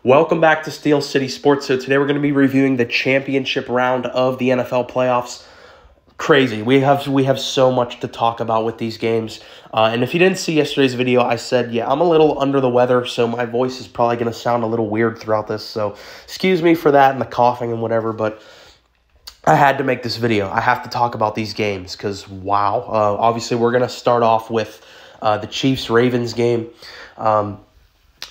Welcome back to Steel City Sports. So today we're going to be reviewing the championship round of the NFL playoffs. Crazy. We have so much to talk about with these games. And if you didn't see yesterday's video, I said, yeah, I'm a little under the weather, so my voice is probably going to sound a little weird throughout this. So excuse me for that and the coughing and whatever, but I had to make this video. I have to talk about these games because, wow. Obviously, we're going to start off with the Chiefs-Ravens game.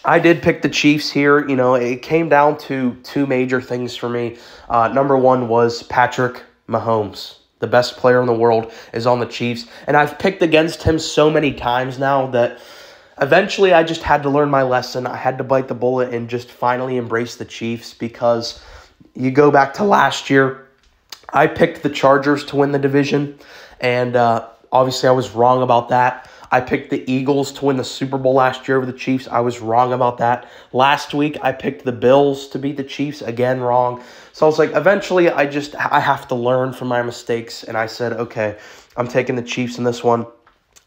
I did pick the Chiefs here. You know, it came down to two major things for me. Number one was Patrick Mahomes. The best player in the world is on the Chiefs. And I've picked against him so many times now that eventually I just had to learn my lesson. I had to bite the bullet and just finally embrace the Chiefs because you go back to last year, I picked the Chargers to win the division. And obviously I was wrong about that. I picked the Eagles to win the Super Bowl last year over the Chiefs. I was wrong about that. Last week, I picked the Bills to beat the Chiefs. Again, wrong. So I was like, eventually, I have to learn from my mistakes. And I said, okay, I'm taking the Chiefs in this one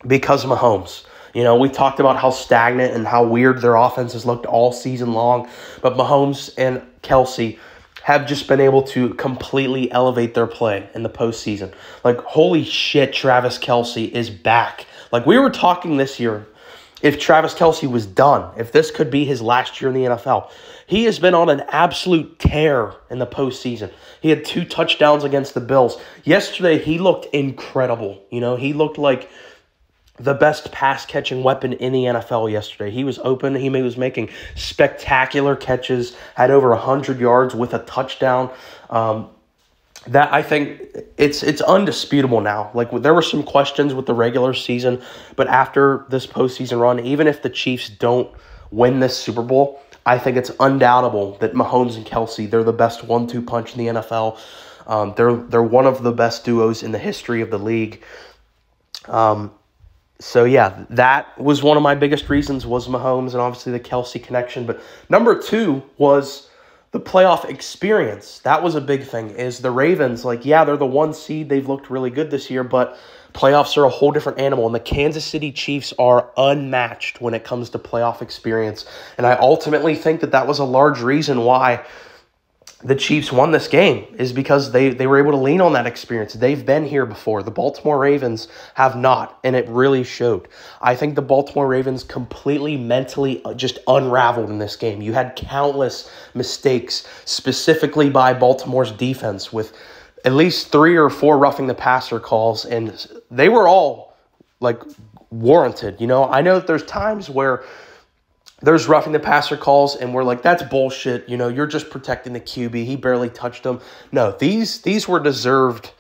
because of Mahomes. You know, we talked about how stagnant and how weird their offense has looked all season long. But Mahomes and Kelce have just been able to completely elevate their play in the postseason. Like, holy shit, Travis Kelce is back. Like, we were talking this year, if Travis Kelce was done, if this could be his last year in the NFL, he has been on an absolute tear in the postseason. He had 2 touchdowns against the Bills. Yesterday, he looked incredible. You know, he looked like the best pass-catching weapon in the NFL yesterday. He was open. He was making spectacular catches, had over 100 yards with a touchdown. That I think it's undisputable now. Like, there were some questions with the regular season, but after this postseason run, even if the Chiefs don't win this Super Bowl, I think it's undoubtable that Mahomes and Kelce, they're the best 1-2 punch in the NFL. They're one of the best duos in the history of the league. So, yeah, that was one of my biggest reasons was Mahomes and obviously the Kelce connection. But number 2 was the playoff experience. That was a big thing, is the Ravens, like, yeah, they're the 1 seed. They've looked really good this year, but playoffs are a whole different animal, and the Kansas City Chiefs are unmatched when it comes to playoff experience. And I ultimately think that was a large reason why the Chiefs won this game, is because they were able to lean on that experience. They've been here before. The Baltimore Ravens have not, and it really showed. I think the Baltimore Ravens completely mentally just unraveled in this game. You had countless mistakes, specifically by Baltimore's defense, with at least 3 or 4 roughing the passer calls, and they were all, like, warranted. You know, I know that there's times where there's roughing the passer calls, and we're like, that's bullshit. You know, you're just protecting the QB. He barely touched him. No, these were deserved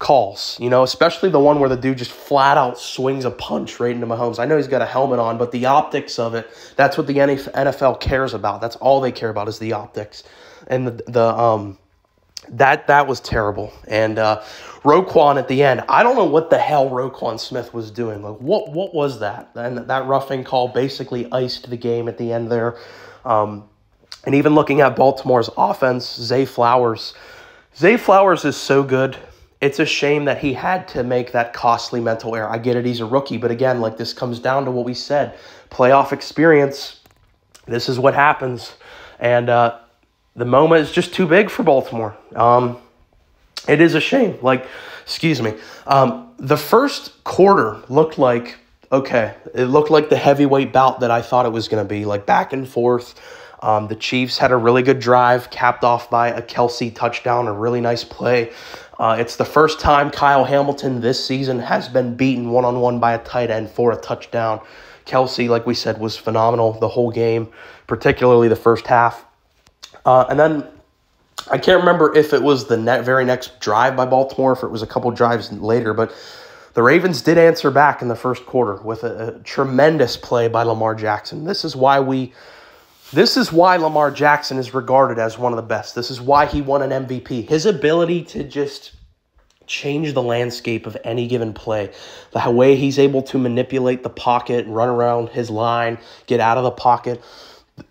calls, you know, especially the one where the dude just flat out swings a punch right into Mahomes. I know he's got a helmet on, but the optics of it, that's what the NFL cares about. That's all they care about is the optics. And that was terrible. And Roquan at the end, I don't know what the hell Roquan Smith was doing. Like, what was that? And that roughing call basically iced the game at the end there. And even looking at Baltimore's offense, Zay Flowers is so good. It's a shame that he had to make that costly mental error. I get it, he's a rookie, but again, like, this comes down to what we said. Playoff experience, this is what happens. And the moment is just too big for Baltimore. It is a shame. Like, excuse me. The first quarter looked like, okay, it looked like the heavyweight bout that I thought it was going to be, like, back and forth. The Chiefs had a really good drive, capped off by a Kelce touchdown, a really nice play. It's the first time Kyle Hamilton this season has been beaten one-on-one by a tight end for a touchdown. Kelce, like we said, was phenomenal the whole game, particularly the first half. And then I can't remember if it was the very next drive by Baltimore, if it was a couple drives later, but the Ravens did answer back in the first quarter with a tremendous play by Lamar Jackson. This is why Lamar Jackson is regarded as one of the best. This is why he won an MVP. His ability to just change the landscape of any given play. The way he's able to manipulate the pocket, run around his line, get out of the pocket.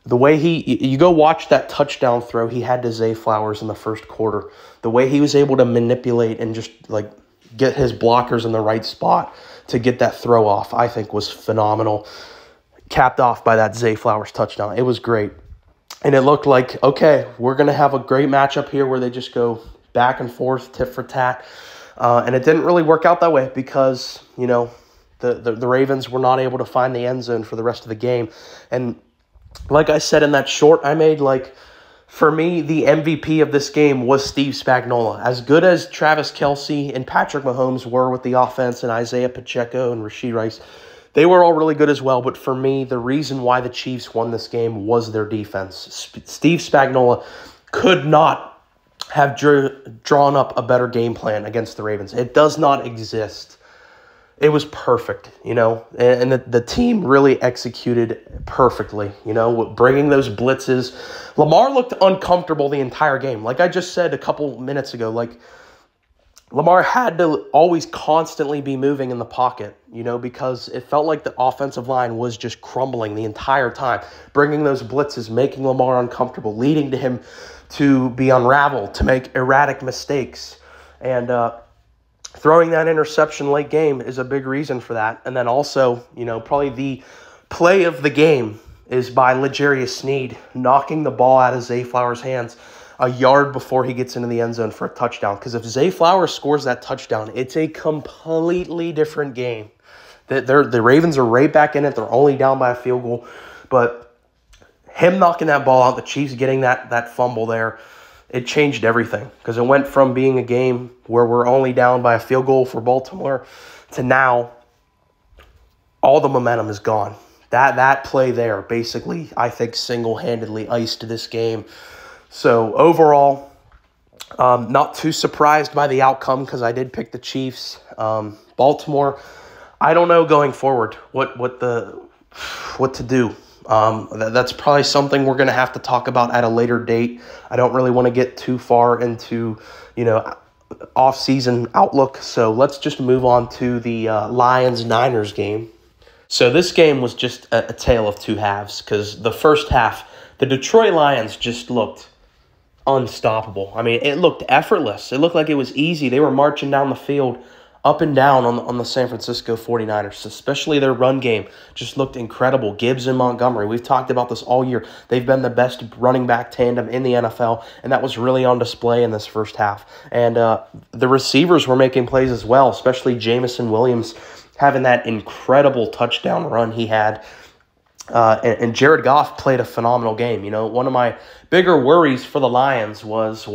The way you go watch that touchdown throw he had to Zay Flowers in the first quarter. The way he was able to manipulate and just, like, get his blockers in the right spot to get that throw off, I think was phenomenal. Capped off by that Zay Flowers touchdown. It was great. And it looked like, okay, we're going to have a great matchup here where they just go back and forth, tit for tat. And it didn't really work out that way because, the Ravens were not able to find the end zone for the rest of the game. And like I said in that short I made, for me, the MVP of this game was Steve Spagnuolo. As good as Travis Kelce and Patrick Mahomes were with the offense and Isaiah Pacheco and Rashee Rice, they were all really good as well. But for me, the reason why the Chiefs won this game was their defense. Steve Spagnuolo could not have drawn up a better game plan against the Ravens. It does not exist. It was perfect, and the team really executed perfectly, bringing those blitzes. Lamar looked uncomfortable the entire game. Like I just said a couple minutes ago, Lamar had to always constantly be moving in the pocket, because it felt like the offensive line was just crumbling the entire time. Bringing those blitzes, making Lamar uncomfortable, leading to him to be unraveled, to make erratic mistakes. And throwing that interception late game is a big reason for that. And then also, probably the play of the game is by L'Jarius Sneed knocking the ball out of Zay Flowers' hands a yard before he gets into the end zone for a touchdown. Because if Zay Flowers scores that touchdown, it's a completely different game. The Ravens are right back in it. They're only down by a field goal. But him knocking that ball out, the Chiefs getting that fumble there, it changed everything because it went from being a game where we're only down by a field goal for Baltimore to now all the momentum is gone. That play there basically, I think, single-handedly iced this game. So overall, not too surprised by the outcome because I did pick the Chiefs. Baltimore, I don't know going forward what to do. That's probably something we're going to have to talk about at a later date. I don't really want to get too far into, off-season outlook. So let's just move on to the Lions-Niners game. So this game was just a tale of two halves because the first half, the Detroit Lions just looked unstoppable. I mean, it looked effortless. It looked like it was easy. They were marching down the field up and down on the San Francisco 49ers, especially their run game just looked incredible. Gibbs and Montgomery, we've talked about this all year. They've been the best running back tandem in the NFL, and that was really on display in this first half. And the receivers were making plays as well, especially Jameson Williams having that incredible touchdown run he had. And Jared Goff played a phenomenal game. One of my bigger worries for the Lions was,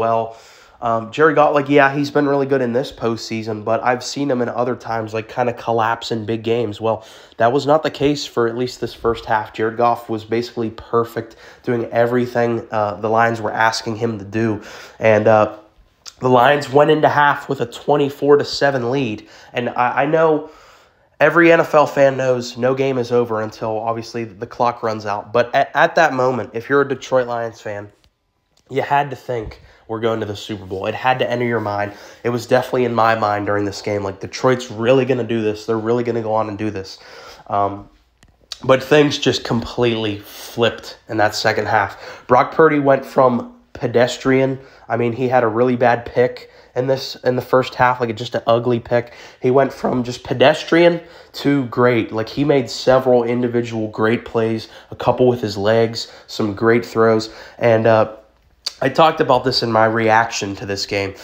Jared Goff, he's been really good in this postseason, but I've seen him in other times, kind of collapse in big games. Well, that was not the case for at least this first half. Jared Goff was basically perfect, doing everything the Lions were asking him to do. And the Lions went into half with a 24-7 lead. And I know every NFL fan knows no game is over until, obviously, the clock runs out. But at that moment, if you're a Detroit Lions fan, you had to think, we're going to the Super Bowl. It had to enter your mind. It was definitely in my mind during this game. Detroit's really going to do this. They're really going to go on and do this. But things just completely flipped in that second half. Brock Purdy went from pedestrian. I mean, he had a really bad pick in the first half, just an ugly pick. He went from just pedestrian to great. He made several individual great plays, a couple with his legs, some great throws. And I talked about this in my reaction to this game.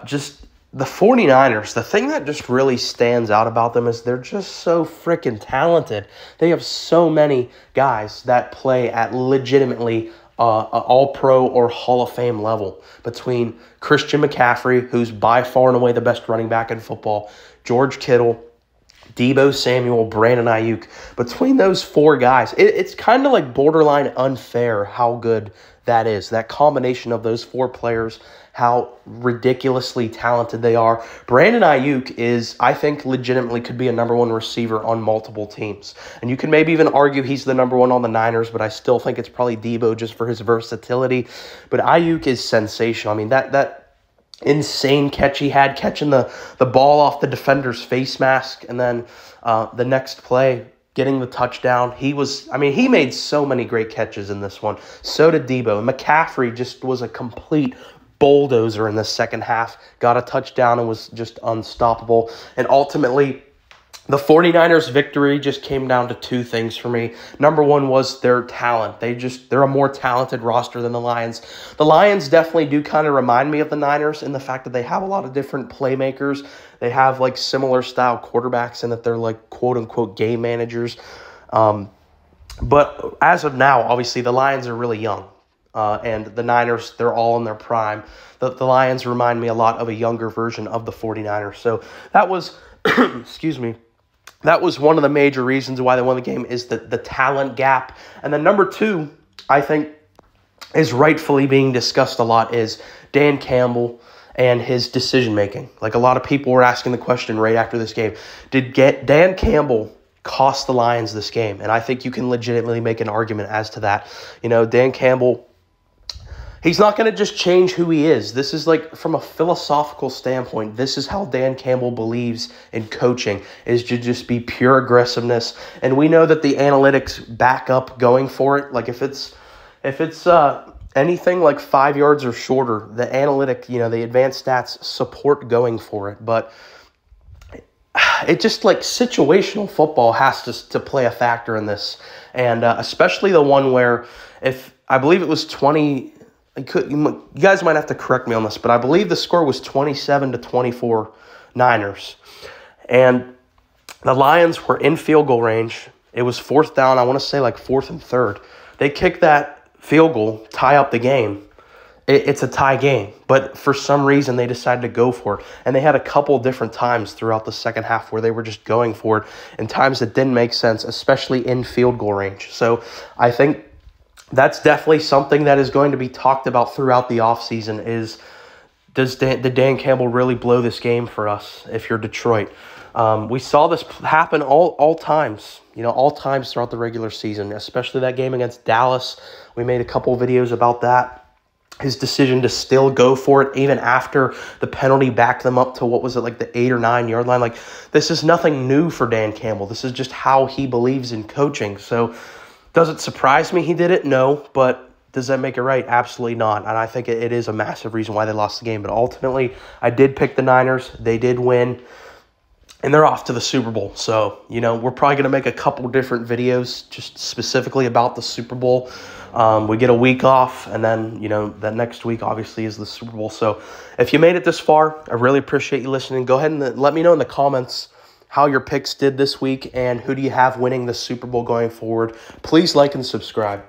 Just the 49ers, the thing that just really stands out about them is they're just so freaking talented. They have so many guys that play at legitimately all-pro or Hall of Fame level, between Christian McCaffrey, who's by far and away the best running back in football, George Kittle, Deebo Samuel, Brandon Ayuk. Between those four guys, it's kind of borderline unfair how good that is. That combination of those four players, how ridiculously talented they are. Brandon Ayuk is, I think, legitimately could be a number one receiver on multiple teams. And you can maybe even argue he's the number one on the Niners, but I still think it's probably Deebo just for his versatility. But Ayuk is sensational. I mean, that insane catch he had, catching the ball off the defender's face mask, and then the next play, getting the touchdown. He made so many great catches in this one. So did Deebo. And McCaffrey just was a complete bulldozer in the second half. Got a touchdown and was just unstoppable. And ultimately, The 49ers victory just came down to two things for me. Number one was their talent. They're a more talented roster than the Lions. The Lions definitely do kind of remind me of the Niners in the fact that they have a lot of different playmakers. They have like similar style quarterbacks in that they're like quote unquote game managers. But as of now, obviously the Lions are really young. And the Niners, they're all in their prime. The Lions remind me a lot of a younger version of the 49ers. So that was, excuse me, that was one of the major reasons why they won the game is the talent gap. And then number two, I think, is rightfully being discussed a lot is Dan Campbell and his decision-making. Like a lot of people were asking the question right after this game, did Dan Campbell cost the Lions this game? And I think you can legitimately make an argument as to that. You know, Dan Campbell, he's not going to just change who he is. This is like from a philosophical standpoint, this is how Dan Campbell believes in coaching, is to just be pure aggressiveness. And we know that the analytics back up going for it. Like if it's anything like 5 yards or shorter, the analytic, you know, the advanced stats support going for it. But it just like situational football has to play a factor in this. And especially the one where I believe it was 20, you guys might have to correct me on this, but I believe the score was 27-24 Niners. And the Lions were in field goal range. It was fourth down, I want to say like 4th and 3rd. They kicked that field goal, tie up the game. It's a tie game, but for some reason they decided to go for it. And they had a couple different times throughout the second half where they were just going for it, and times that didn't make sense, especially in field goal range. So I think that's definitely something that is going to be talked about throughout the offseason is, did Dan Campbell really blow this game for us if you're Detroit? We saw this happen all times, all times throughout the regular season, especially that game against Dallas. We made a couple videos about that. His decision to still go for it even after the penalty backed them up to, what was it, like the 8 or 9 yard line. Like, this is nothing new for Dan Campbell. This is just how he believes in coaching. So does it surprise me he did it? No. But does that make it right? Absolutely not. And I think it is a massive reason why they lost the game. But ultimately, I did pick the Niners. They did win. And they're off to the Super Bowl. So, we're probably going to make a couple different videos just specifically about the Super Bowl. We get a week off, and then, that next week obviously is the Super Bowl. So if you made it this far, I really appreciate you listening. Go ahead and let me know in the comments how your picks did this week and who do you have winning the Super Bowl going forward. Please like and subscribe.